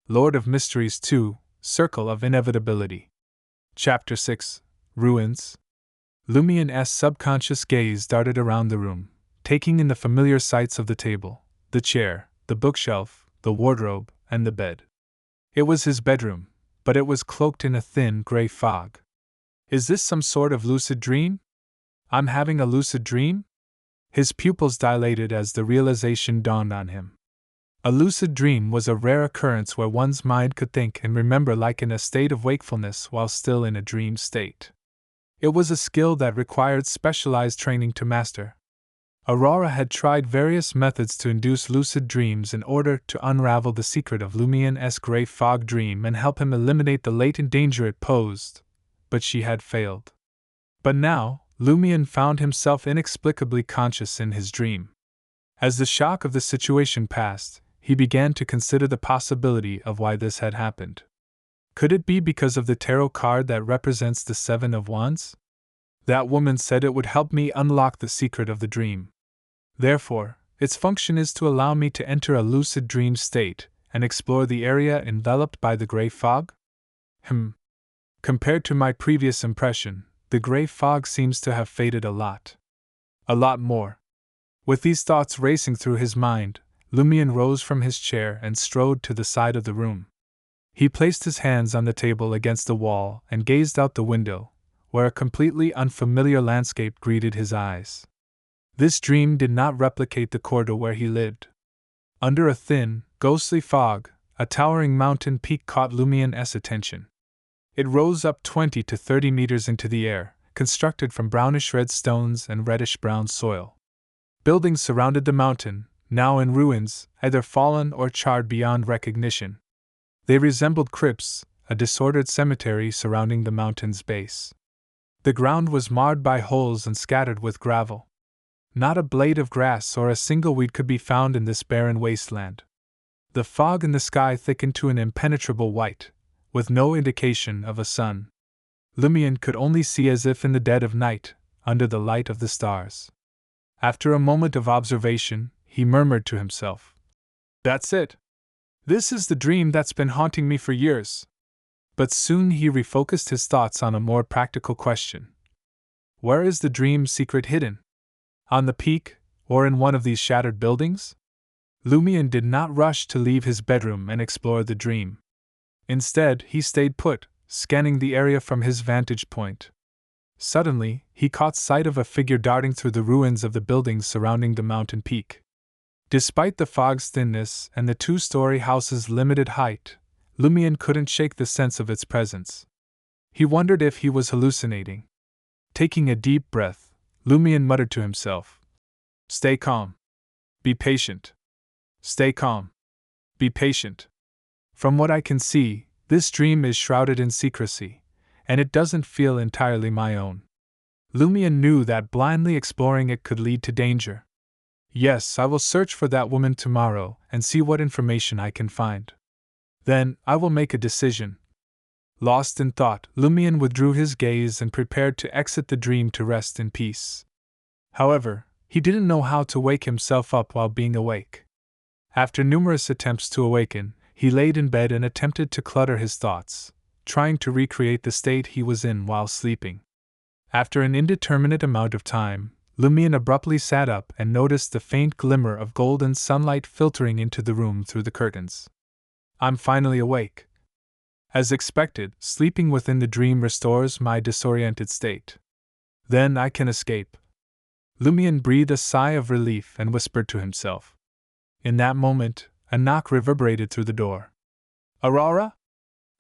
Lord of Mysteries 2, Circle of Inevitability. Chapter 6, Ruins. Lumien's subconscious gaze darted around the room, taking in the familiar sights of the table, the chair, the bookshelf, the wardrobe, and the bed. It was his bedroom, but it was cloaked in a thin gray fog. Is this some sort of lucid dream? I'm having a lucid dream? His pupils dilated as the realization dawned on him. A lucid dream was a rare occurrence where one's mind could think and remember like in a state of wakefulness while still in a dream state. It was a skill that required specialized training to master. Aurora had tried various methods to induce lucid dreams in order to unravel the secret of Lumien's gray fog dream and help him eliminate the latent danger it posed, but she had failed. But now, Lumien found himself inexplicably conscious in his dream. As the shock of the situation passed, he began to consider the possibility of why this had happened. Could it be because of the tarot card that represents the Seven of Wands? That woman said it would help me unlock the secret of the dream. Therefore, its function is to allow me to enter a lucid dream state and explore the area enveloped by the gray fog? Compared to my previous impression, the gray fog seems to have faded a lot. A lot more. With these thoughts racing through his mind, Lumien rose from his chair and strode to the side of the room. He placed his hands on the table against the wall and gazed out the window, where a completely unfamiliar landscape greeted his eyes. This dream did not replicate the corridor where he lived. Under a thin, ghostly fog, a towering mountain peak caught Lumien's attention. It rose up 20 to 30 meters into the air, constructed from brownish-red stones and reddish-brown soil. Buildings surrounded the mountain, now in ruins, either fallen or charred beyond recognition. They resembled crypts, a disordered cemetery surrounding the mountain's base. The ground was marred by holes and scattered with gravel. Not a blade of grass or a single weed could be found in this barren wasteland. The fog in the sky thickened to an impenetrable white, with no indication of a sun. Lumien could only see as if in the dead of night, under the light of the stars. After a moment of observation, he murmured to himself, "That's it. This is the dream that's been haunting me for years." But soon he refocused his thoughts on a more practical question. Where is the dream's secret hidden? On the peak, or in one of these shattered buildings? Lumien did not rush to leave his bedroom and explore the dream. Instead, he stayed put, scanning the area from his vantage point. Suddenly, he caught sight of a figure darting through the ruins of the buildings surrounding the mountain peak. Despite the fog's thinness and the two-story house's limited height, Lumien couldn't shake the sense of its presence. He wondered if he was hallucinating. Taking a deep breath, Lumien muttered to himself, "Stay calm. Be patient. Stay calm. Be patient. From what I can see, this dream is shrouded in secrecy, and it doesn't feel entirely my own." Lumien knew that blindly exploring it could lead to danger. "Yes, I will search for that woman tomorrow and see what information I can find. Then, I will make a decision." Lost in thought, Lumien withdrew his gaze and prepared to exit the dream to rest in peace. However, he didn't know how to wake himself up while being awake. After numerous attempts to awaken, he laid in bed and attempted to clutter his thoughts, trying to recreate the state he was in while sleeping. After an indeterminate amount of time, Lumien abruptly sat up and noticed the faint glimmer of golden sunlight filtering into the room through the curtains. "I'm finally awake." As expected, sleeping within the dream restores my disoriented state. Then I can escape. Lumien breathed a sigh of relief and whispered to himself. In that moment, a knock reverberated through the door. "Aurora?"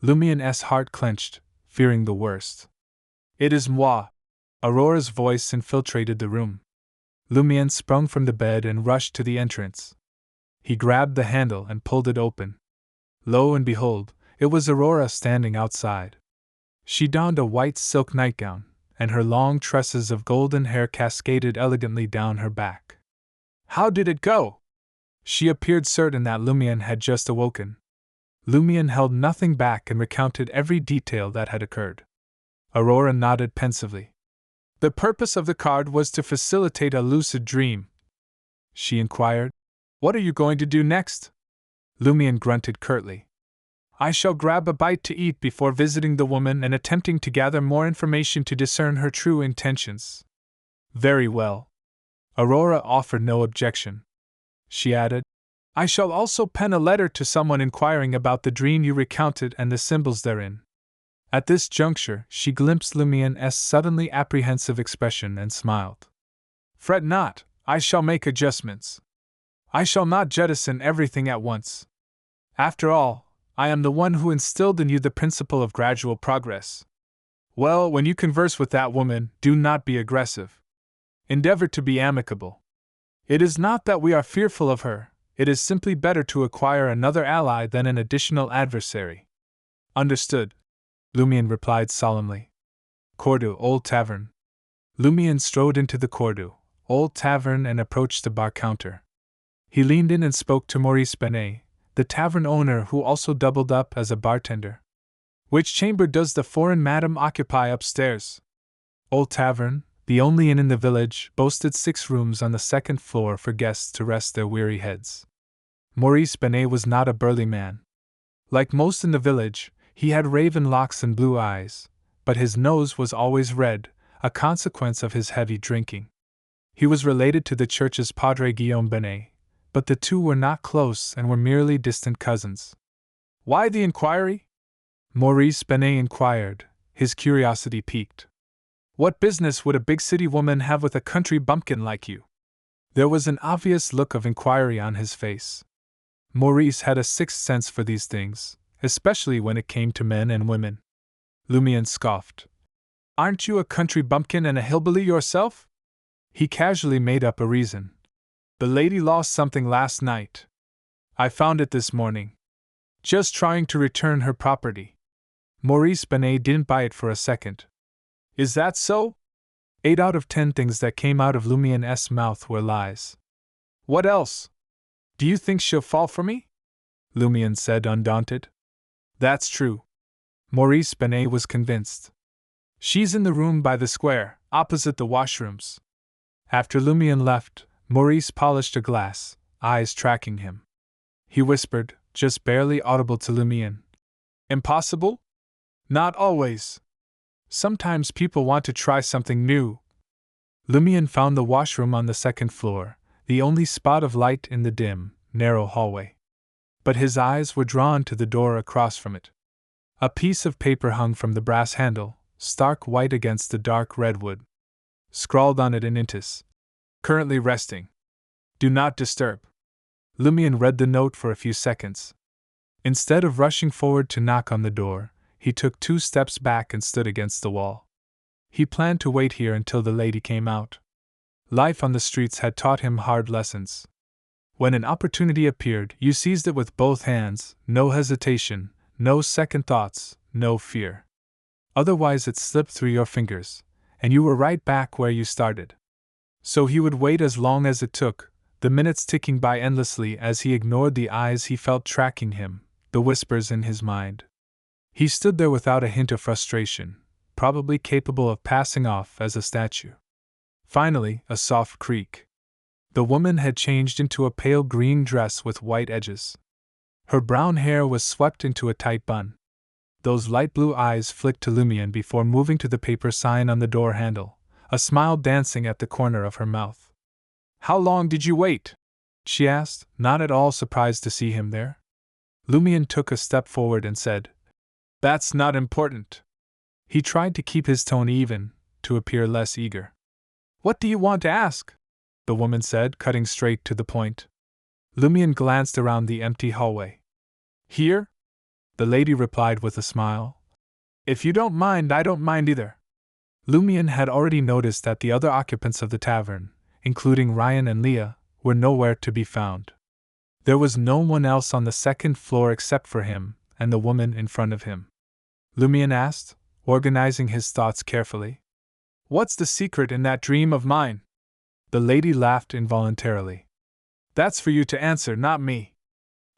Lumien's heart clenched, fearing the worst. "It is moi." Aurora's voice infiltrated the room. Lumien sprung from the bed and rushed to the entrance. He grabbed the handle and pulled it open. Lo and behold, it was Aurora standing outside. She donned a white silk nightgown, and her long tresses of golden hair cascaded elegantly down her back. "How did it go?" She appeared certain that Lumien had just awoken. Lumien held nothing back and recounted every detail that had occurred. Aurora nodded pensively. "The purpose of the card was to facilitate a lucid dream," she inquired. "What are you going to do next?" Lumien grunted curtly. I shall grab a bite to eat before visiting the woman and attempting to gather more information to discern her true intentions. Very well. Aurora offered no objection. She added, I shall also pen a letter to someone inquiring about the dream you recounted and the symbols therein. At this juncture, she glimpsed Lumien's suddenly apprehensive expression and smiled. Fret not, I shall make adjustments. I shall not jettison everything at once. After all, I am the one who instilled in you the principle of gradual progress. Well, when you converse with that woman, do not be aggressive. Endeavor to be amicable. It is not that we are fearful of her, it is simply better to acquire another ally than an additional adversary. Understood, Lumien replied solemnly. Cordu, Old Tavern. Lumien strode into the Cordu, Old Tavern and approached the bar counter. He leaned in and spoke to Maurice Benet, the tavern owner who also doubled up as a bartender. Which chamber does the foreign madam occupy upstairs? Old Tavern, the only inn in the village, boasted 6 rooms on the 2nd floor for guests to rest their weary heads. Maurice Benet was not a burly man. Like most in the village, he had raven locks and blue eyes, but his nose was always red, a consequence of his heavy drinking. He was related to the church's Padre Guillaume Benet, but the two were not close and were merely distant cousins. Why the inquiry? Maurice Benet inquired, his curiosity piqued. What business would a big city woman have with a country bumpkin like you? There was an obvious look of inquiry on his face. Maurice had a sixth sense for these things, especially when it came to men and women. Lumien scoffed. Aren't you a country bumpkin and a hillbilly yourself? He casually made up a reason. The lady lost something last night. I found it this morning. Just trying to return her property. Maurice Benet didn't buy it for a second. Is that so? 8 out of 10 things that came out of Lumien's mouth were lies. What else? Do you think she'll fall for me? Lumien said, undaunted. That's true. Maurice Benet was convinced. She's in the room by the square, opposite the washrooms. After Lumien left, Maurice polished a glass, eyes tracking him. He whispered, just barely audible to Lumien. Impossible? Not always. Sometimes people want to try something new. Lumien found the washroom on the 2nd floor, the only spot of light in the dim, narrow hallway. But his eyes were drawn to the door across from it. A piece of paper hung from the brass handle, stark white against the dark red wood. Scrawled on it in intis. Currently resting. Do not disturb. Lumien read the note for a few seconds. Instead of rushing forward to knock on the door, he took 2 steps back and stood against the wall. He planned to wait here until the lady came out. Life on the streets had taught him hard lessons. When an opportunity appeared, you seized it with both hands, no hesitation, no second thoughts, no fear. Otherwise it slipped through your fingers, and you were right back where you started. So he would wait as long as it took, the minutes ticking by endlessly as he ignored the eyes he felt tracking him, the whispers in his mind. He stood there without a hint of frustration, probably capable of passing off as a statue. Finally, a soft creak. The woman had changed into a pale green dress with white edges. Her brown hair was swept into a tight bun. Those light blue eyes flicked to Lumien before moving to the paper sign on the door handle, a smile dancing at the corner of her mouth. How long did you wait? She asked, not at all surprised to see him there. Lumien took a step forward and said, That's not important. He tried to keep his tone even, to appear less eager. What do you want to ask? The woman said, cutting straight to the point. Lumien glanced around the empty hallway. Here? The lady replied with a smile. If you don't mind, I don't mind either. Lumien had already noticed that the other occupants of the tavern, including Ryan and Leah, were nowhere to be found. There was no one else on the 2nd floor except for him and the woman in front of him. Lumien asked, organizing his thoughts carefully. What's the secret in that dream of mine? The lady laughed involuntarily. That's for you to answer, not me.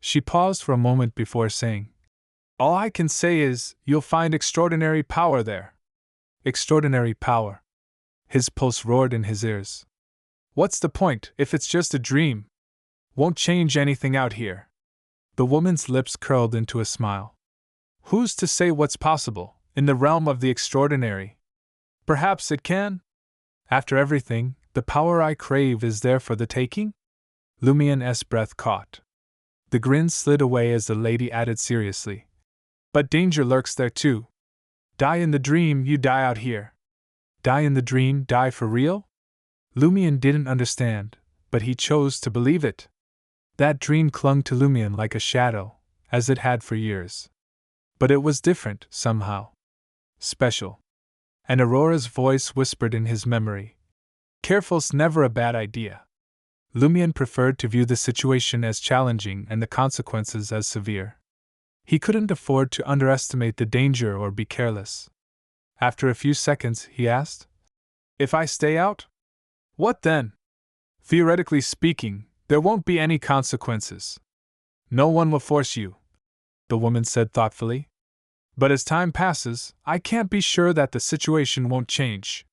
She paused for a moment before saying, All I can say is, you'll find extraordinary power there. Extraordinary power. His pulse roared in his ears. What's the point, if it's just a dream? Won't change anything out here. The woman's lips curled into a smile. Who's to say what's possible, in the realm of the extraordinary? Perhaps it can? After everything, the power I crave is there for the taking? Lumien's breath caught. The grin slid away as the lady added seriously. But danger lurks there too. Die in the dream, you die out here. Die in the dream, die for real? Lumien didn't understand, but he chose to believe it. That dream clung to Lumien like a shadow, as it had for years. But it was different, somehow. Special. And Aurora's voice whispered in his memory. Careful's never a bad idea. Lumien preferred to view the situation as challenging and the consequences as severe. He couldn't afford to underestimate the danger or be careless. After a few seconds, he asked, If I stay out? What then? Theoretically speaking, there won't be any consequences. No one will force you, the woman said thoughtfully. But as time passes, I can't be sure that the situation won't change.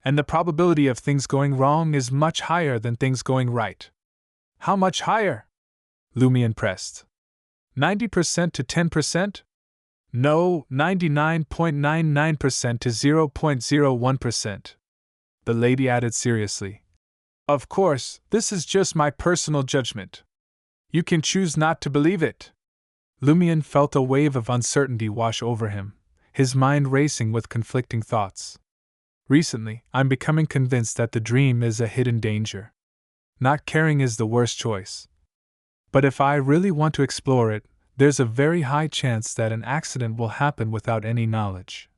And the probability of things going wrong is much higher than things going right. How much higher? Lumien pressed. 90% to 10%? No, 99.99% to 0.01%. The lady added seriously. Of course, this is just my personal judgment. You can choose not to believe it. Lumien felt a wave of uncertainty wash over him, his mind racing with conflicting thoughts. Recently, I'm becoming convinced that the dream is a hidden danger. Not caring is the worst choice. But if I really want to explore it, there's a very high chance that an accident will happen without any knowledge.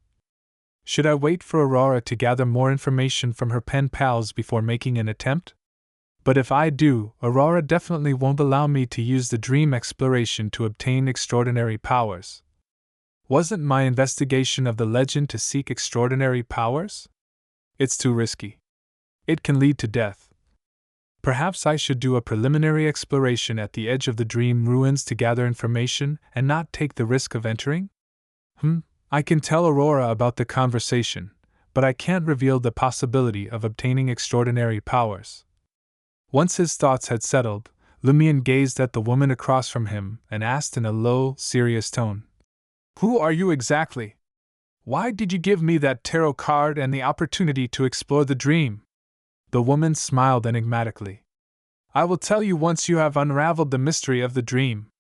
Should I wait for Aurora to gather more information from her pen pals before making an attempt? But if I do, Aurora definitely won't allow me to use the dream exploration to obtain extraordinary powers. Wasn't my investigation of the legend to seek extraordinary powers? It's too risky. It can lead to death. Perhaps I should do a preliminary exploration at the edge of the dream ruins to gather information and not take the risk of entering? I can tell Aurora about the conversation, but I can't reveal the possibility of obtaining extraordinary powers. Once his thoughts had settled, Lumien gazed at the woman across from him and asked in a low, serious tone, Who are you exactly? Why did you give me that tarot card and the opportunity to explore the dream? The woman smiled enigmatically. I will tell you once you have unraveled the mystery of the dream.